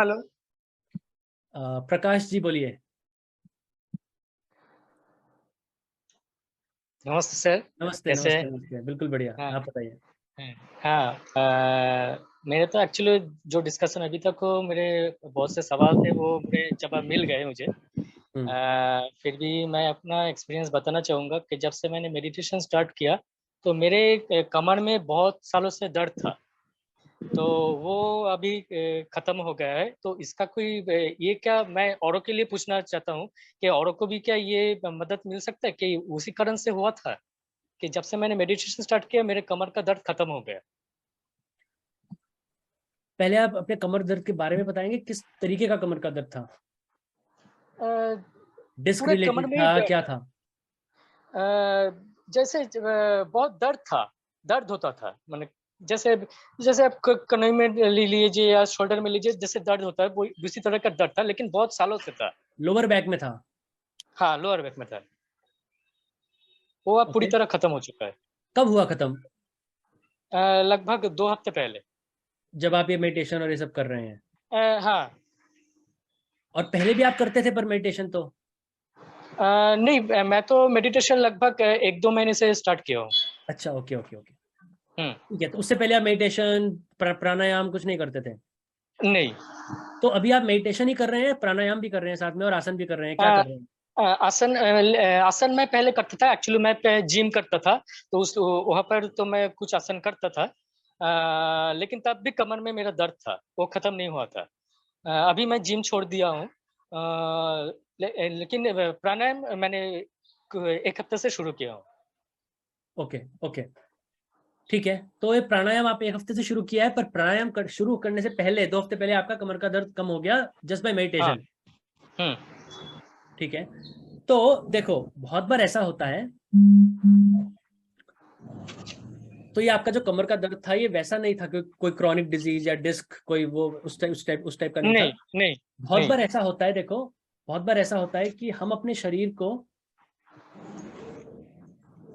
Hello. Prakash ji बोलिए। नमस्ते sir. नमस्ते कैसे नमस्ते हैं? नमस्ते, बिल्कुल बढ़िया। हाँ आप बताइए। हाँ। मेरे तो एक्चुअली जो डिस्कशन अभी तक हो, मेरे बहुत से सवाल थे, वो मेरे जवाब मिल गए मुझे। फिर भी मैं अपना एक्सपीरियंस बताना चाहूँगा कि जब से मैंने मेडिटेशन स्टार्ट किया तो मेरे कमर में बहुत सालों से दर्द था, तो वो अभी खत्म हो गया है। तो इसका कोई ये क्या, मैं औरों के लिए पूछना चाहता हूँ कि औरों को भी क्या ये मदद मिल सकता है कि उसी कारण से हुआ था कि जब से मैंने मेडिटेशन स्टार्ट किया मेरे कमर का दर्द खत्म हो गया। पहले आप अपने कमर दर्द के बारे में बताएंगे, किस तरीके का कमर का दर्द था? डिस्क पूरे कमर रिलेटेड में था, क्या था? जैसे बहुत दर्द होता था। मैंने जैसे जैसे आप कनई में ले लीजिए या शोल्डर में लीजिए, जैसे दर्द होता है वो उसी तरह का दर्द था, लेकिन बहुत सालों से था। लोअर बैक में था? हाँ, लोअर बैक में था। वो अब पूरी ओके। तरह खत्म हो चुका है। कब हुआ खत्म? लगभग 2 हफ्ते पहले। जब आप ये मेडिटेशन और ये सब कर रहे हैं? हाँ। और पहले भी आप करते थे पर मेडिटेशन तो? नहीं, मैं तो मेडिटेशन लगभग 1-2 महीने से स्टार्ट किया हूँ। अच्छा, ओके ओके ओके। हम्म। ठीक है, तो उससे पहले आप मेडिटेशन प्राणायाम कुछ नहीं करते थे? नहीं। तो अभी आप मेडिटेशन ही कर रहे हैं, प्राणायाम भी कर रहे हैं साथ में और आसन भी कर रहे हैं, क्या कर रहे हैं? आसन मैं पहले करता था। एक्चुअली मैं जिम करता था, तो उस वहाँ पर तो मैं कुछ आसन करता था। लेकिन तब भी कमर में मेरा दर्द था, वो खत्म नहीं हुआ था। अभी मैं जिम छोड़ दिया हूँ। लेकिन प्राणायाम मैंने 1 हफ्ते से शुरू किया हूँ। ओके ओके, ठीक है। तो ये प्राणायाम आप 1 हफ्ते से शुरू किया है, पर प्राणायाम शुरू करने से पहले 2 हफ्ते पहले आपका कमर का दर्द कम हो गया जस्ट बाय हाँ। मेडिटेशन? हम्म। ठीक है। तो देखो, बहुत बार ऐसा होता है, तो ये आपका जो कमर का दर्द था ये वैसा नहीं था कि कोई क्रॉनिक डिजीज या डिस्क, कोई वो उस टाइप का नहीं था। नहीं नहीं बहुत नहीं। बार ऐसा होता है, देखो, बहुत बार ऐसा होता है कि हम अपने शरीर को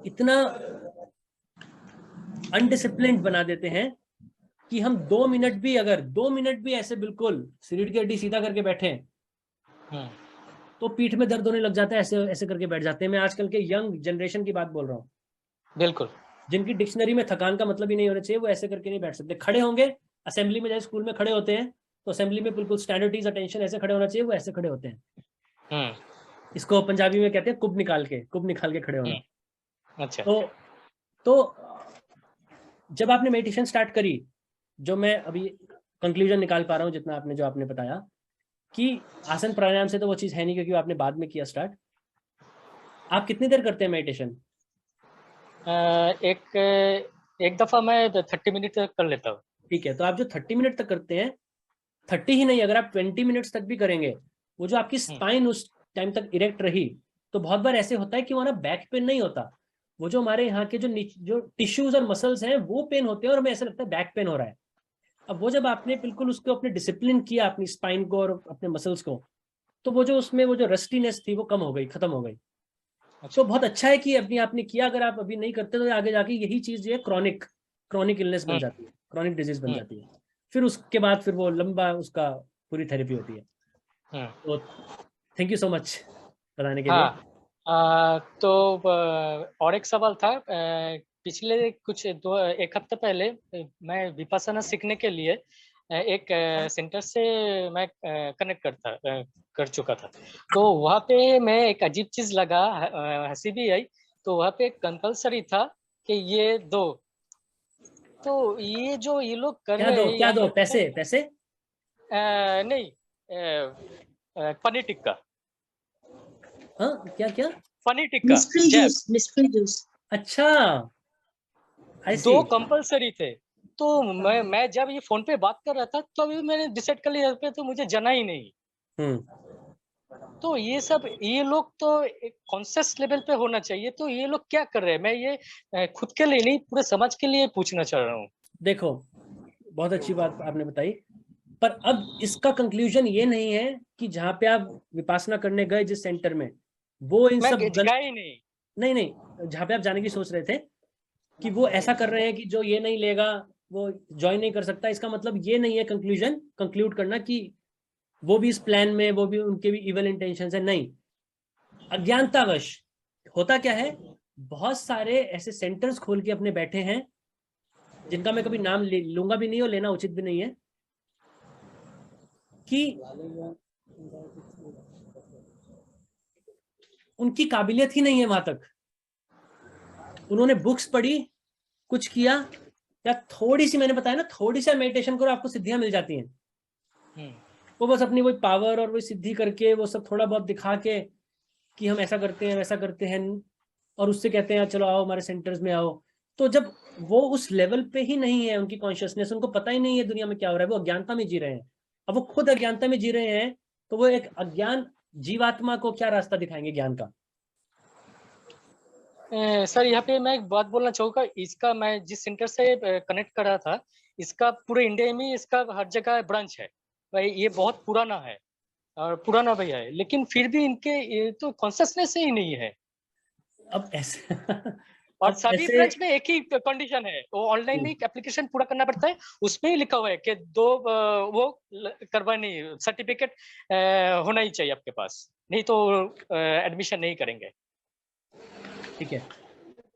इतना अनडिसिप्लिन्ड बना देते हैं कि हम 2 मिनट भी, अगर 2 मिनट भी ऐसे बिल्कुल रीढ़ की हड्डी सीधा करके बैठे तो पीठ में दर्द होने लग जाता है, ऐसे ऐसे करके बैठ जाते हैं। मैं आजकल के यंग जनरेशन की बात बोल रहा हूँ, बिल्कुल। जिनकी डिक्शनरी में थकान का मतलब ही नहीं होना चाहिए, वो ऐसे करके नहीं बैठ सकते। खड़े होंगे असेंबली में, जैसे स्कूल में खड़े होते हैं, तो असेंबली में बिल्कुल स्टैंडर्ड अटेंशन ऐसे खड़े होना चाहिए, वो ऐसे खड़े होते हैं। इसको पंजाबी में कहते हैं कुब निकाल के खड़े होना। अच्छा। तो जब आपने मेडिटेशन स्टार्ट करी, जो मैं अभी कंक्लूजन निकाल पा रहा हूँ जितना आपने जो आपने बताया कि आसन प्राणायाम से तो वो चीज़ है नहीं, क्योंकि आपने बाद में किया स्टार्ट। आप कितनी देर करते हैं मेडिटेशन? एक एक दफा मैं 30 मिनट तक कर लेता हूँ। ठीक है, तो आप जो 30 मिनट तक करते हैं, 30 ही नहीं, अगर आप 20 मिनट्स तक भी करेंगे, वो जो आपकी स्पाइन उस टाइम तक इरेक्ट रही, तो बहुत बार ऐसे होता है कि वहां बैक पेन नहीं होता, वो जो हमारे यहाँ के जो टिश्यूज और मसल्स हैं वो पेन होते हैं, और हमें ऐसा लगता है बैक पेन हो रहा है। अब वो जब आपने बिल्कुल उसको अपने डिसिप्लिन किया, अपनी स्पाइन को और अपने मसल्स को, तो वो जो उसमें वो जो रस्टीनेस थी वो कम हो गई, खत्म हो गई। तो बहुत अच्छा है कि अपनी आपने किया। अगर आप अभी नहीं करते तो आगे जाके यही चीज जो है क्रॉनिक इलनेस बन जाती है, क्रॉनिक डिजीज बन जाती है। फिर उसके बाद फिर वो लंबा उसका पूरी थेरेपी होती है। तो थैंक यू सो मच बताने के लिए। तो और एक सवाल था। पिछले कुछ 1 हफ्ते पहले मैं विपश्यना सीखने के लिए एक सेंटर से मैं कनेक्ट कर चुका था। तो वहाँ पे मैं एक अजीब चीज लगा, हंसी भी आई। तो वहाँ पे कंपल्सरी था कि ये दो, तो ये लोग कर क्या रहे दो, हैं क्या यहाँ दो? पर, पता पैसे पैसे? नहीं, पनीर टिक्का। हाँ, क्या क्या? Paneer tikka mystery jab. Juice, mystery juice. अच्छा, आई सी। 2 कंपल्सरी थे। तो मैं जब ये फोन पे बात कर रहा था तो अभी मैंने डिसाइड कर लिया पे, तो मुझे जना ही नहीं। तो ये लोग तो एक कॉन्शियस लेवल पे होना चाहिए, तो ये लोग क्या कर रहे हैं? मैं ये खुद के लिए नहीं, पूरे समाज के लिए पूछना चाह रहा हूँ। देखो, बहुत अच्छी बात आपने बताई, पर अब इसका कंक्लूजन ये नहीं है कि जहाँ पे आप विपासना करने गए जिस सेंटर में, वो इन मैं सब गया ही नहीं। नहीं नहीं, जहाँ पे आप जाने की सोच रहे थे कि वो ऐसा कर रहे हैं कि जो ये नहीं लेगा वो ज्वाइन नहीं कर सकता, इसका मतलब ये नहीं है कंक्लूड करना कि वो भी इस प्लान में, वो भी उनके भी इवल इंटेंशन है, नहीं, अज्ञानतावश होता क्या है, बहुत सारे ऐसे सेंटर्स खोल के अपने बैठे हैं, जिनका मैं कभी नाम लूंगा भी नहीं और लेना उचित भी नहीं है, कि उनकी काबिलियत ही नहीं है वहां तक। उन्होंने बुक्स पढ़ी, कुछ किया, या थोड़ी सी, मैंने बताया ना, थोड़ी सी मेडिटेशन करो आपको सिद्धियां मिल जाती हैं। वो बस अपनी वही पावर और वही सिद्धि करके वो सब थोड़ा बहुत दिखा के कि हम ऐसा करते हैं वैसा करते हैं, और उससे कहते हैं चलो आओ हमारे सेंटर्स में आओ। तो जब वो उस लेवल पे ही नहीं है उनकी कॉन्शियसनेस, उनको पता ही नहीं है दुनिया में क्या हो रहा है, वो अज्ञानता में जी रहे हैं। अब वो खुद अज्ञानता में जी रहे हैं, तो वो एक अज्ञान जीवात्मा को क्या रास्ता दिखाएंगे ज्ञान का? सर यहाँ पे मैं एक बात बोलना चाहूँगा, इसका मैं जिस सेंटर से कनेक्ट कर रहा था, इसका पूरे इंडिया में इसका हर जगह ब्रांच है भाई। ये बहुत पुराना है और पुराना भी है, लेकिन फिर भी इनके ये तो कॉन्शियसनेस ही नहीं है। अब ऐसे और अब सभी ऐसे ब्रांच में एक ही कंडीशन है, वो ऑनलाइन में एक एप्लीकेशन पूरा करना पड़ता है, उसमें ही लिखा हुआ है कि वो करवानी सर्टिफिकेट होना ही चाहिए आपके पास, नहीं तो एडमिशन नहीं करेंगे। ठीक है।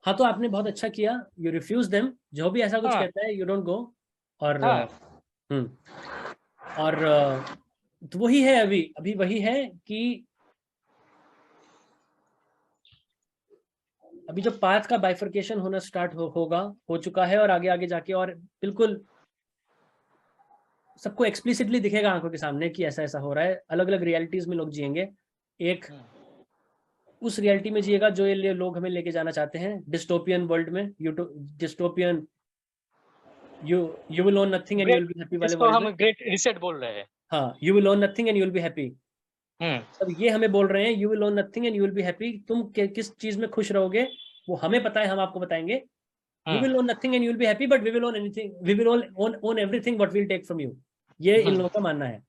हाँ, तो आपने बहुत अच्छा किया, यू रिफ्यूज देम, जो भी ऐसा कुछ हाँ कहता है यू डोंट गो। और हाँ और तो वही है, अभी अभी वही है कि अभी जो पाथ का बाइफर्केशन होना स्टार्ट होगा, हो चुका है, और आगे आगे जाके और बिल्कुल सबको एक्सप्लिसिटली दिखेगा आंखों के सामने कि ऐसा ऐसा हो रहा है। अलग अलग रियलिटीज में लोग जिएंगे। एक उस रियलिटी में जिएगा जो ये लोग हमें लेके जाना चाहते हैं, डिस्टोपियन वर्ल्ड में, dystopian you will own nothing and you great, will be happy वाले इसको वर्ल्ड में। हम ग्रेट रिसेट बोल रहे हैं। हाँ, you will own nothing and you will be happy. हम्म अब ये हमें बोल रहे हैं you will own nothing and you will be happy, तुम किस चीज में खुश रहोगे वो हमें पता है, हम आपको बताएंगे। You will own nothing and you will be happy, but we will own anything, we will own everything what we will take from you. ये इन लोगों का मानना है।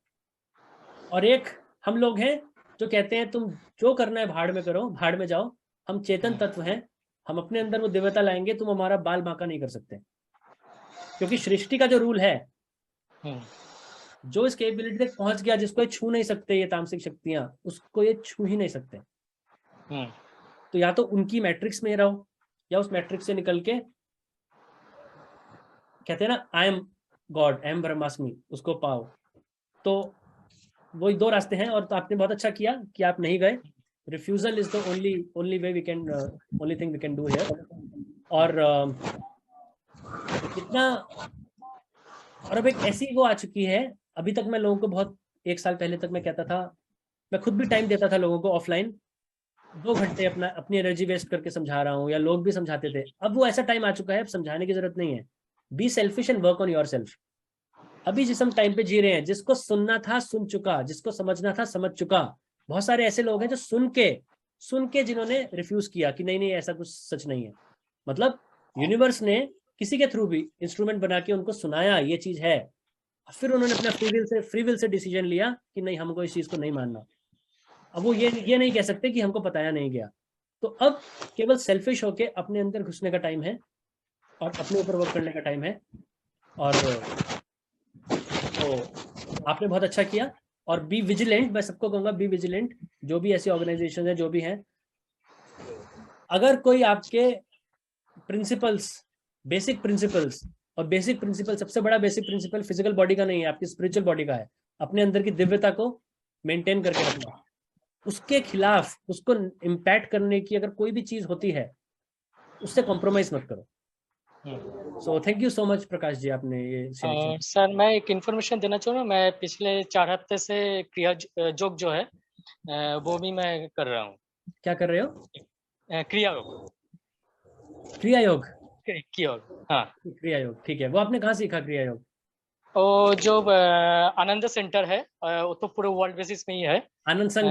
और एक हम लोग हैं जो कहते हैं तुम जो करना है भाड़ में करो, भाड़ में जाओ, हम चेतन तत्व हैं, हम अपने अंदर वो दिव्यता लाएंगे, तुम हमारा बाल बांका नहीं कर सकते। क्योंकि सृष्टि का जो रूल है, जो इस कैपेबिलिटी तक पहुंच गया, जिसको ये छू नहीं सकते, ये तामसिक शक्तियां, उसको ये छू ही नहीं सकते। तो या तो उनकी मैट्रिक्स में रहो, या उस मैट्रिक्स से निकल के कहते हैं ना I am God, I am ब्रह्मास्मि, उसको पाओ। तो वही दो रास्ते हैं। और तो आपने बहुत अच्छा किया कि आप नहीं गए। Refusal is the only way we can, only thing we can do here. और इतना, और अब एक ऐसी वो आ चुकी है, अभी तक मैं लोगों को बहुत, एक साल पहले तक मैं कहता था, मैं खुद भी टाइम देता था लोगों को ऑफलाइन, 2 घंटे अपनी एनर्जी वेस्ट करके समझा रहा हूँ, या लोग भी समझाते थे। अब वो ऐसा टाइम आ चुका है, अब समझाने की जरूरत नहीं है। Be selfish and work on your self. अभी जिस हम टाइम पे जी रहे हैं, जिसको सुनना था सुन चुका, जिसको समझना था समझ चुका। बहुत सारे ऐसे लोग हैं जो सुन के जिन्होंने रिफ्यूज किया कि नहीं नहीं ऐसा कुछ सच नहीं है। मतलब यूनिवर्स ने किसी के थ्रू भी इंस्ट्रूमेंट बना के उनको सुनाया ये चीज है, फिर उन्होंने अपना फ्री विल से डिसीजन लिया कि नहीं, हमको इस चीज को नहीं मानना। अब वो ये नहीं कह सकते कि हमको बताया नहीं गया। तो अब केवल सेल्फिश होके अपने अंदर घुसने का टाइम है, और अपने ऊपर वर्क करने का टाइम है। और तो आपने बहुत अच्छा किया। और बी विजिलेंट, मैं सबको कहूंगा बी विजिलेंट, जो भी ऐसी ऑर्गेनाइजेशन है, जो भी हैं, अगर कोई आपके प्रिंसिपल्स, बेसिक प्रिंसिपल्स, और बेसिक प्रिंसिपल, सबसे बड़ा बेसिक प्रिंसिपल फिजिकल बॉडी का नहीं है, आपकी स्पिरिचुअल बॉडी का है, अपने अंदर की दिव्यता को मेंटेन करके रखना। उसके खिलाफ, उसको इम्पैक्ट करने की अगर कोई भी चीज होती है, उससे कॉम्प्रोमाइज मत करो। So thank you so much Prakash ji, आपने ये शेयर किया। सर मैं एक इन्फॉर्मेशन देना चाहूँगा, मैं पिछले 4 हफ्ते से क्रिया योग जो है वो भी मैं कर रहा हूँ। क्या कर रहे हो? क्रिया योग। क्रिया योग। हाँ। क्रिया योग, ठीक है। वो आपने कहाँ सीखा क्रिया योग? और जो आनंद सेंटर है वो तो पूरे वर्ल्ड बेसिस में ही है। आनंद संघ,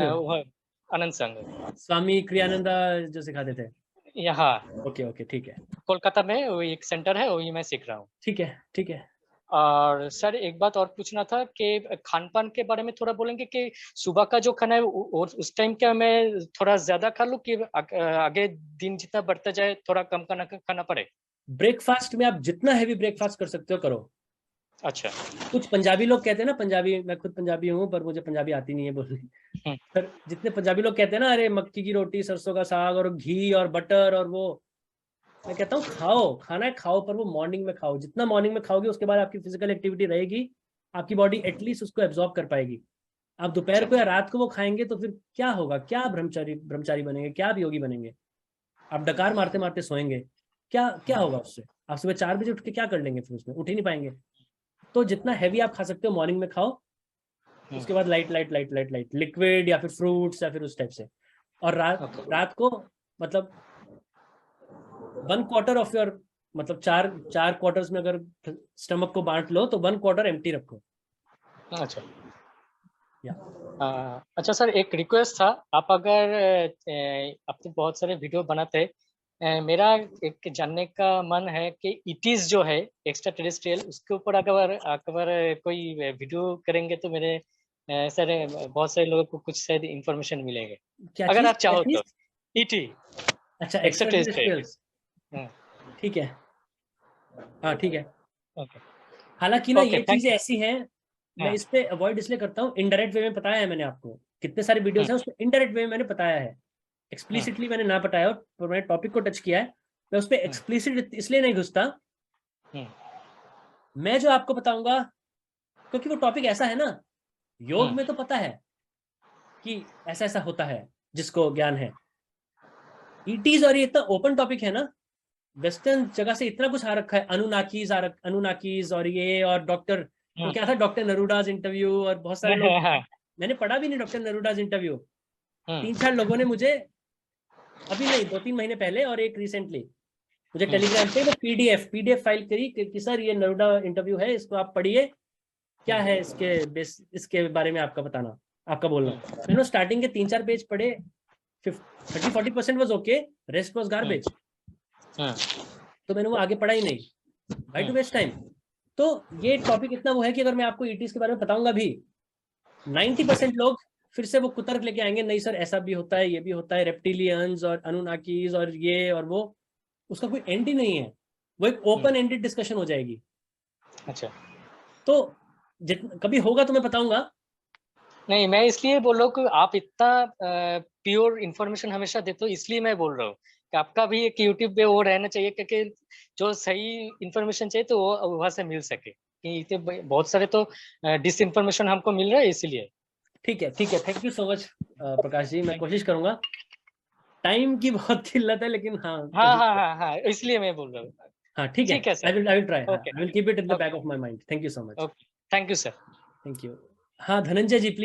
आनंद संघ, स्वामी क्रियानंदा जो सिखाते थे। यहाँ ओके ओके, ठीक है। कोलकाता में वो एक सेंटर है, वही मैं सीख रहा हूँ। ठीक है ठीक है। और सर एक बात और पूछना था कि खान पान के बारे में थोड़ा बोलेंगे कि सुबह का जो खाना है उस टाइम क्या मैं थोड़ा ज्यादा खा लूँ कि आगे दिन जितना बढ़ता जाए थोड़ा कम खाना खाना पड़े? ब्रेकफास्ट में आप जितना हैवी ब्रेकफास्ट कर सकते हो करो। अच्छा। कुछ पंजाबी लोग कहते हैं ना, पंजाबी, मैं खुद पंजाबी हूँ पर मुझे पंजाबी आती नहीं है बोलने, पर जितने पंजाबी लोग कहते हैं ना, अरे मक्की की रोटी, सरसों का साग और घी और बटर और वो, मैं कहता हूँ खाओ, खाना है खाओ, पर वो मॉर्निंग में खाओ। जितना मॉर्निंग में खाओगे उसके बाद आपकी फिजिकल एक्टिविटी रहेगी, आपकी बॉडी एटलीस्ट उसको एब्जॉर्ब कर पाएगी। आप दोपहर अच्छा। को या रात को वो खाएंगे तो फिर क्या होगा, क्या ब्रह्मचारी ब्रह्मचारी बनेंगे, क्या योगी बनेंगे? आप डकार मारते मारते सोएंगे, क्या क्या होगा उससे? आप सुबह 4 बजे उठ के क्या कर लेंगे? फिर उसमें उठ ही नहीं पाएंगे। तो जितना हैवी आप खा सकते हो मॉर्निंग में खाओ, उसके बाद light light light light light liquid या फिर फ्रूट्स या फिर उस टाइप से। और रात को मतलब 1/4 ऑफ योर, मतलब चार चार क्वार्टर्स में अगर स्टमक को बांट लो तो 1/4 एम्प्टी रखो। अच्छा। या अच्छा सर, एक रिक्वेस्ट था, आप अगर आप तो बहुत सारे वीडियो बनाते हैं, मेरा एक जानने का मन है कि इटीज जो है एक्स्ट्रा टेरेस्ट्रियल, उसके ऊपर अगर कोई वीडियो करेंगे तो मेरे सर बहुत सारे लोगों को कुछ शायद इंफॉर्मेशन मिलेंगे, क्या अगर चीज, आप क्या चाहो तो। चीज? ईटी, अच्छा, एक्स्ट्रा एक्स्ट्रा टेरेस्ट्रियल। टेरेस्ट्रियल्स, ठीक है, हाँ ठीक है। ओके। हालांकि ना ओके, ये थैंक चीजें यू। ऐसी हैं, मैं हाँ। इस पे अवॉइड इसलिए करता हूँ, इनडायरेक्ट वे में बताया है मैंने आपको, कितने सारे वीडियोस हैं उसमें इनडायरेक्ट वे में मैंने बताया है, एक्सप्लिसिटली मैंने ना बताया हो, पर मैंने टॉपिक को टच किया है। मैं उस पर एक्सप्लिसिट इसलिए नहीं घुसता, मैं जो आपको बताऊंगा, क्योंकि वो टॉपिक ऐसा है ना, योग में तो पता है कि ऐसा ऐसा होता है जिसको ज्ञान है। ईटीज और ये इतना ओपन टॉपिक है ना, वेस्टर्न जगह से इतना कुछ आ रखा है, अनुनाकीज और ये, और डॉक्टर, वो क्या था, डॉक्टर नरूडाज इंटरव्यू, और बहुत सारे लोग, मैंने पढ़ा भी नहीं डॉक्टर नरूडाज इंटरव्यू, 3-4 लोगों ने मुझे, अभी नहीं 2-3 महीने पहले और एक रिसेंटली, मुझे टेलीग्राम पे वो पीडीएफ फाइल करी कि सर ये नरूडा इंटरव्यू है, इसको आप पढ़िए, क्या है इसके बारे में आपका बताना, आपका बोलना। मैंने स्टार्टिंग के 3-4 पेज पढ़े, 30-40% was okay, rest was garbage. तो मैंने वो आगे पढ़ा ही नहीं, वाई टू वेस्ट टाइम। तो ये टॉपिक इतना वो है कि अगर मैं आपको ईटीज के बारे में बताऊंगा भी, 90% लोग फिर से वो कुतर्क लेके आएंगे, नहीं सर ऐसा भी होता है, ये भी होता है, रेप्टिलियंस और अनुनाकीज और ये और वो, उसका कोई एंड ही नहीं है, वो एक ओपन एंडेड डिस्कशन हो जाएगी। अच्छा। तो कभी होगा तो मैं बताऊंगा। नहीं, मैं इसलिए बोल रहा हूँ कि आप इतना प्योर इंफॉर्मेशन हमेशा देते हो, इसलिए मैं बोल रहा हूँ कि आपका भी एक यूट्यूब पे वो रहना चाहिए, क्योंकि जो सही इंफॉर्मेशन चाहिए तो वो वहां से मिल सके, कि इतने बहुत सारे तो डिस इंफॉर्मेशन हमको मिल रहा है इसलिए। ठीक है, ठीक है, thank you so much Prakash जी, मैं कोशिश करूंगा। टाइम की बहुत किल्लत है लेकिन हाँ हाँ कोशिश हाँ कर, हाँ हाँ, इसलिए मैं बोल रहा हूँ। हाँ ठीक है, ठीक है आई सर। विल ट्राई, हाँ okay. I will keep it in the back okay. Of my mind. Thank you so much. Okay, thank you sir. Thank you. हाँ धनंजय जी प्लीज।